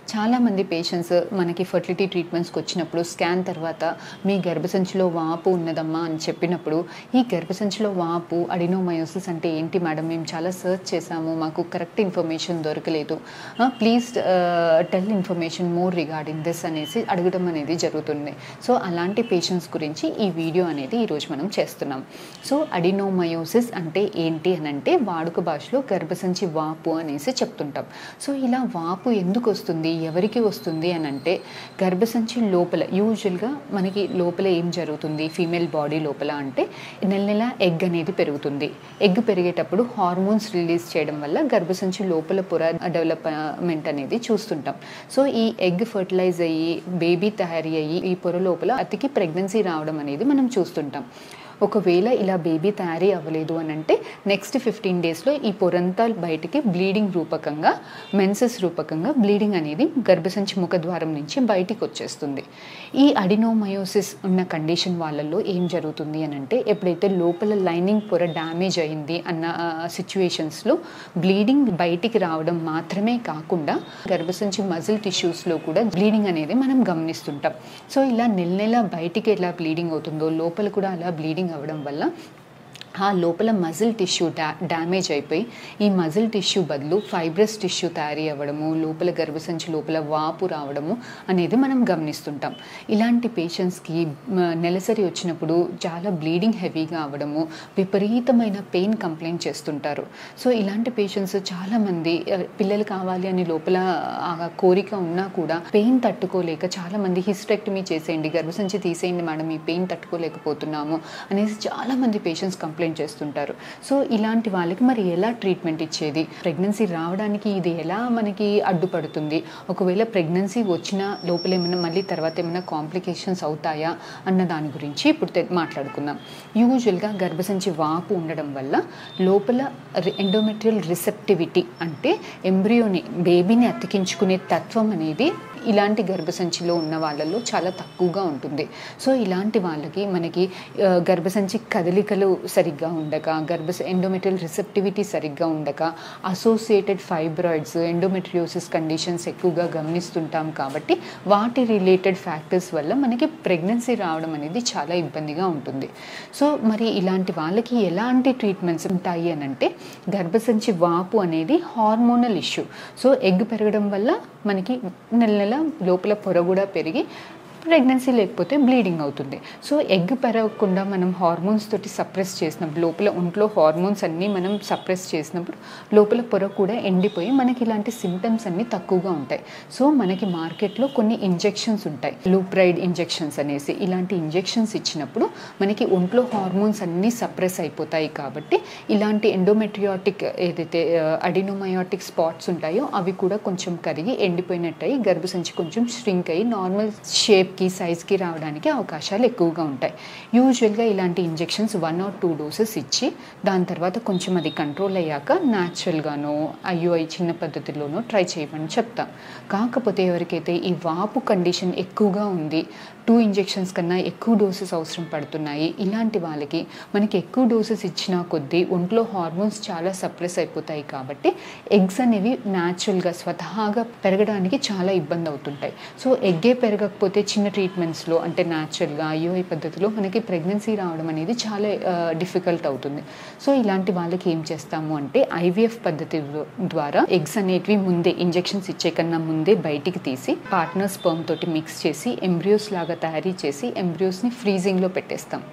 చాలామంది పేషెంట్స్ మనకి ఫర్టిలిటీ ట్రీట్మెంట్స్కి వచ్చినప్పుడు స్కాన్ తర్వాత మీ గర్భసంచిలో వాపు ఉన్నదమ్మా అని చెప్పినప్పుడు ఈ గర్భసంచిలో వాపు అడినోమయోసిస్ అంటే ఏంటి మేడం, మేము చాలా సర్చ్ చేసాము, మాకు కరెక్ట్ ఇన్ఫర్మేషన్ దొరకలేదు, please tell information more regarding this అనేసి అడగడం అనేది జరుగుతుంది. సో అలాంటి పేషెంట్స్ గురించి ఈ వీడియో అనేది ఈరోజు మనం చేస్తున్నాం. సో అడినోమయోసిస్ అంటే ఏంటి అని అంటే వాడుక భాషలో గర్భసంచి వాపు అనేసి చెప్తుంటాం. సో ఇలా వాపు ఎందుకు వస్తుంది, ఎవరికి వస్తుంది అని అంటే గర్భసంచి లోపల యూజువల్గా మనకి లోపల ఏం జరుగుతుంది ఫీమేల్ బాడీ లోపల అంటే నెల నెల ఎగ్ అనేది పెరుగుతుంది. ఎగ్ పెరిగేటప్పుడు హార్మోన్స్ రిలీజ్ చేయడం వల్ల గర్భసంచి లోపల పొర డెవలప్మెంట్ అనేది చూస్తుంటాం. సో ఈ ఎగ్ ఫర్టిలైజ్ అయ్యి బేబీ తయారీ అయ్యి ఈ పొర లోపల అతికి ప్రెగ్నెన్సీ రావడం అనేది మనం చూస్తుంటాం. ఒకవేళ ఇలా బేబీ తయారీ అవ్వలేదు అని అంటే నెక్స్ట్ 15 డేస్లో ఈ పొరంతా బయటికి బ్లీడింగ్ రూపకంగా మెన్సెస్ రూపకంగా బ్లీడింగ్ అనేది గర్భసంచి ముఖద్వారం నుంచి బయటికి వచ్చేస్తుంది. ఈ అడినోమయోసిస్ ఉన్న కండిషన్ వాళ్ళల్లో ఏం జరుగుతుంది అని అంటే ఎప్పుడైతే లోపల లైనింగ్ పొర డ్యామేజ్ అయింది అన్న సిచ్యువేషన్స్లో బ్లీడింగ్ బయటికి రావడం మాత్రమే కాకుండా గర్భసంచి మజిల్ టిష్యూస్లో కూడా బ్లీడింగ్ అనేది మనం గమనిస్తుంటాం. సో ఇలా నెల నెల బయటికి ఎలా బ్లీడింగ్ అవుతుందో లోపల కూడా అలా బ్లీడింగ్ అవ్వడం వల్ల ఆ లోపల మజిల్ టిష్యూ డ్యామేజ్ అయిపోయి ఈ మజిల్ టిష్యూ బదులు ఫైబ్రస్ టిష్యూ తయారీ అవ్వడము, లోపల గర్భసంచి లోపల వాపు రావడము అనేది మనం గమనిస్తుంటాం. ఇలాంటి పేషెంట్స్కి నెలసరి వచ్చినప్పుడు చాలా బ్లీడింగ్ హెవీగా అవ్వడము, విపరీతమైన పెయిన్ కంప్లైంట్ చేస్తుంటారు. సో ఇలాంటి పేషెంట్స్ చాలామంది పిల్లలు కావాలి అని లోపల ఆ కోరిక ఉన్నా కూడా పెయిన్ తట్టుకోలేక చాలామంది హిస్టెక్టమీ చేసేయండి, గర్భసంచి తీసేయండి మేడం, ఈ పెయిన్ తట్టుకోలేకపోతున్నాము అనేసి చాలామంది పేషెంట్స్ కంప్లైంట్ చేస్తుంటారు. సో ఇలాంటి వాళ్ళకి మరి ఎలా ట్రీట్మెంట్ ఇచ్చేది, ప్రెగ్నెన్సీ రావడానికి ఇది ఎలా మనకి అడ్డుపడుతుంది, ఒకవేళ ప్రెగ్నెన్సీ వచ్చిన లోపల ఏమైనా మళ్ళీ తర్వాత ఏమైనా కాంప్లికేషన్స్ అవుతాయా అన్న దాని గురించి ఇప్పుడు మాట్లాడుకుందాం. యూజువల్గా గర్భసంచి వాపు ఉండడం వల్ల లోపల ఎండోమెట్రియల్ రిసెప్టివిటీ అంటే ఎంబ్రియోని బేబీని అతికించుకునే తత్వం అనేది ఇలాంటి గర్భసంచిలో ఉన్న వాళ్ళల్లో చాలా తక్కువగా ఉంటుంది. సో ఇలాంటి వాళ్ళకి మనకి గర్భసంచి కదలికలు సరిగ్గా ఉండక, ఎండోమెట్రియల్ రిసెప్టివిటీ సరిగ్గా ఉండక, అసోసియేటెడ్ ఫైబ్రాయిడ్స్ ఎండోమెట్రియోసిస్ కండిషన్స్ ఎక్కువగా గమనిస్తుంటాం. కాబట్టి వాటి రిలేటెడ్ ఫ్యాక్టర్స్ వల్ల మనకి ప్రెగ్నెన్సీ రావడం అనేది చాలా ఇబ్బందిగా ఉంటుంది. సో మరి ఇలాంటి వాళ్ళకి ఎలాంటి ట్రీట్మెంట్స్ ఉంటాయి అని అంటే గర్భసంచి వాపు అనేది హార్మోనల్ ఇష్యూ. సో ఎగ్ పెరగడం వల్ల మనకి నెల నెల లోపల పొర కూడా పెరిగి ప్రెగ్నెన్సీ లేకపోతే బ్లీడింగ్ అవుతుంది. సో ఎగ్ పెరగకుండా మనం హార్మోన్స్ తోటి సప్రెస్ చేసినప్పుడు లోపల ఒంట్లో హార్మోన్స్ అన్నీ మనం సప్రెస్ చేసినప్పుడు లోపల పొర కూడా ఎండిపోయి మనకి ఇలాంటి సిమ్టమ్స్ అన్నీ తక్కువగా ఉంటాయి. సో మనకి మార్కెట్లో కొన్ని ఇంజెక్షన్స్ ఉంటాయి, లూప్రైడ్ ఇంజెక్షన్స్ అనేసి. ఇలాంటి ఇంజెక్షన్స్ ఇచ్చినప్పుడు మనకి ఒంట్లో హార్మోన్స్ అన్నీ సప్రెస్ అయిపోతాయి. కాబట్టి ఇలాంటి ఎండోమెట్రియాటిక్ ఏదైతే అడినోమయోటిక్ స్పాట్స్ ఉంటాయో అవి కూడా కొంచెం కరిగి ఎండిపోయినట్టయి గర్భసంచి కొంచెం ష్రింక్ అయ్యి నార్మల్ షేప్ సైజ్కి రావడానికి అవకాశాలు ఎక్కువగా ఉంటాయి. యూజువల్గా ఇలాంటి ఇంజెక్షన్స్ 1 or 2 డోసెస్ ఇచ్చి దాని తర్వాత కొంచెం అది కంట్రోల్ అయ్యాక న్యాచురల్గానో ఐయుఐ చిన్న పద్ధతిలోనో ట్రై చేయమని చెప్తాం. కాకపోతే ఎవరికైతే ఈ వాపు కండిషన్ ఎక్కువగా ఉంది, 2 ఇంజెక్షన్స్ కన్నా ఎక్కువ డోసెస్ అవసరం పడుతున్నాయి, ఇలాంటి వాళ్ళకి మనకి ఎక్కువ డోసెస్ ఇచ్చినా కొద్దీ ఒంట్లో హార్మోన్స్ చాలా సప్రెస్ అయిపోతాయి. కాబట్టి ఎగ్స్ అనేవి న్యాచురల్గా స్వతహాగా పెరగడానికి చాలా ఇబ్బంది అవుతుంటాయి. సో ఎగ్గే పెరగకపోతే చిన్న ట్రీట్మెంట్స్లో అంటే న్యాచురల్గా ఐయుఐ పద్ధతిలో మనకి ప్రెగ్నెన్సీ రావడం అనేది చాలా డిఫికల్ట్ అవుతుంది. సో ఇలాంటి వాళ్ళకి ఏం చేస్తాము అంటే ఐవీఎఫ్ పద్ధతి ద్వారా ఎగ్స్ అనేటివి ముందే ఇంజెక్షన్స్ ఇచ్చే కన్నా ముందే బయటికి తీసి పార్ట్నర్ స్పర్మ్ తోటి మిక్స్ చేసి ఎంబ్రియోస్ లాగా తయారీ చేసి ఎంబ్రియోస్ని ఫ్రీజింగ్లో పెట్టేస్తాం.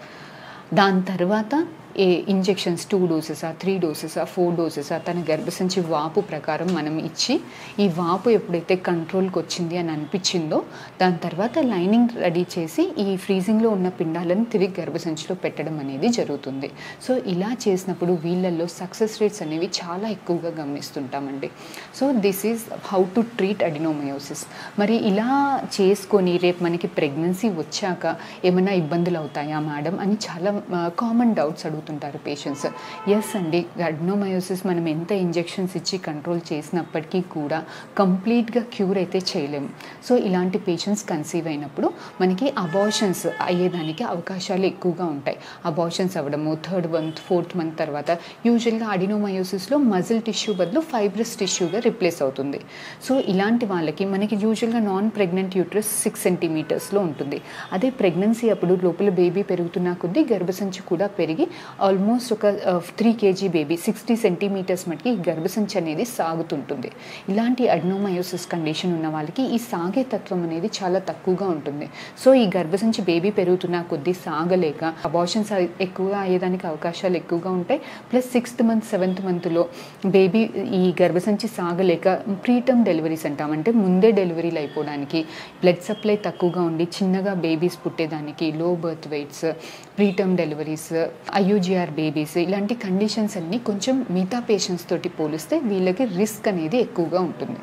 దాని తర్వాత ఇంజెక్షన్స్ 2 డోసెసా 3 డోసెసా 4 డోసెసా తన గర్భసంచి వాపు ప్రకారం మనం ఇచ్చి ఈ వాపు ఎప్పుడైతే కంట్రోల్కి వచ్చింది అని అనిపించిందో దాని తర్వాత లైనింగ్ రెడీ చేసి ఈ ఫ్రీజింగ్లో ఉన్న పిండాలను తిరిగి గర్భసంచిలో పెట్టడం అనేది జరుగుతుంది. సో ఇలా చేసినప్పుడు వీళ్ళల్లో సక్సెస్ రేట్స్ అనేవి చాలా ఎక్కువగా గమనిస్తుంటామండి. So this is how to treat adenomyosis. మరి ఇలా చేసుకొని రేపు మనకి ప్రెగ్నెన్సీ వచ్చాక ఏమైనా ఇబ్బందులు అవుతాయా మేడం అని చాలా కామన్ డౌట్స్ అడుగుతారు అడుగుతుంటారు పేషెంట్స్. ఎస్ అండి, అడినోమయోసిస్ మనం ఎంత ఇంజెక్షన్స్ ఇచ్చి కంట్రోల్ చేసినప్పటికీ కూడా కంప్లీట్గా క్యూర్ అయితే చేయలేము. సో ఇలాంటి పేషెంట్స్ కన్సీవ్ అయినప్పుడు మనకి అబార్షన్స్ అయ్యేదానికి అవకాశాలు ఎక్కువగా ఉంటాయి. అబార్షన్స్ అవ్వడము 3rd మంత్ 4th మంత్ తర్వాత యూజువల్గా అడినోమయోసిస్లో మజిల్ టిష్యూ బదులు ఫైబ్రస్ టిష్యూగా రిప్లేస్ అవుతుంది. సో ఇలాంటి వాళ్ళకి మనకి యూజువల్గా నాన్ ప్రెగ్నెంట్ యూట్రస్ 6 సెంటీమీటర్స్లో ఉంటుంది. అదే ప్రెగ్నెన్సీ అప్పుడు లోపల బేబీ పెరుగుతున్న కొద్దీ గర్భసంచి కూడా పెరిగి ఆల్మోస్ట్ ఒక 3 kg బేబీ 60 సెంటీమీటర్స్ మటుకి ఈ గర్భసంచి అనేది సాగుతుంటుంది. ఇలాంటి అడినోమయోసిస్ కండిషన్ ఉన్న వాళ్ళకి ఈ సాగే తత్వం అనేది చాలా తక్కువగా ఉంటుంది. సో ఈ గర్భసంచి బేబీ పెరుగుతున్న కొద్దీ సాగలేక అబార్షన్స్ ఎక్కువగా అయ్యేదానికి అవకాశాలు ఎక్కువగా ఉంటాయి. ప్లస్ 6th మంత్ 7th మంత్లో బేబీ ఈ గర్భసంచి సాగలేక ప్రీటర్మ్ డెలివరీస్ అంటాం, అంటే ముందే డెలివరీలు అయిపోవడానికి, బ్లడ్ సప్లై తక్కువగా ఉండి చిన్నగా బేబీస్ పుట్టేదానికి, low birth weights, preterm deliveries, IUGR babies, ఇలాంటి కండిషన్స్ అన్నీ కొంచెం మిగతా పేషెంట్స్ తోటి పోలిస్తే వీళ్ళకి రిస్క్ అనేది ఎక్కువగా ఉంటుంది.